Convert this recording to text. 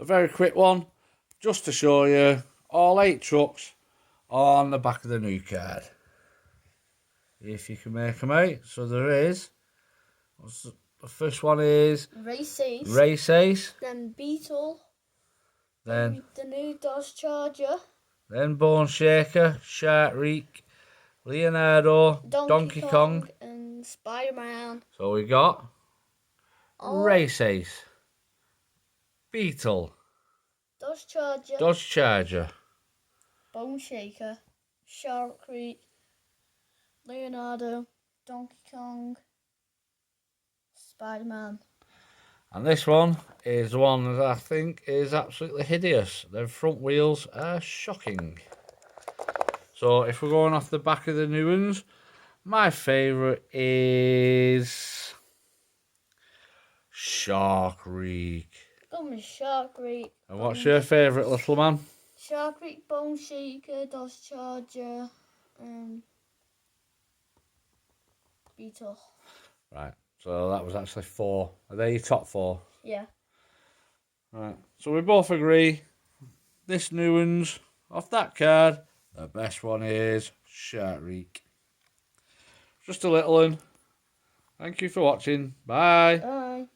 a very quick one, just to show you all 8 trucks on the back of the new card. If you can make them out. So there is, the first one is Race Ace. Then Beetle. Then the new Dodge Charger. Then Bone Shaker, Shark Reek, Leonardo, Donkey Kong, and Spider-Man. So we got Race Ace, Beetle, Dodge Charger, Bone Shaker, Shark Reek, Leonardo, Donkey Kong, Spider-Man. And this one is the one that I think is absolutely hideous. The front wheels are shocking. So if we're going off the back of the new ones, my favourite is Shark Reek. Shark Reek. And what's your favourite, little man? Shark Reek, Bone Shaker, Dodge Charger, Beetle. Right, so that was actually 4. Are they your top 4? Yeah. Right, so we both agree this new one's off that card. The best one is Shark Reek. Just a little one. Thank you for watching. Bye. Bye.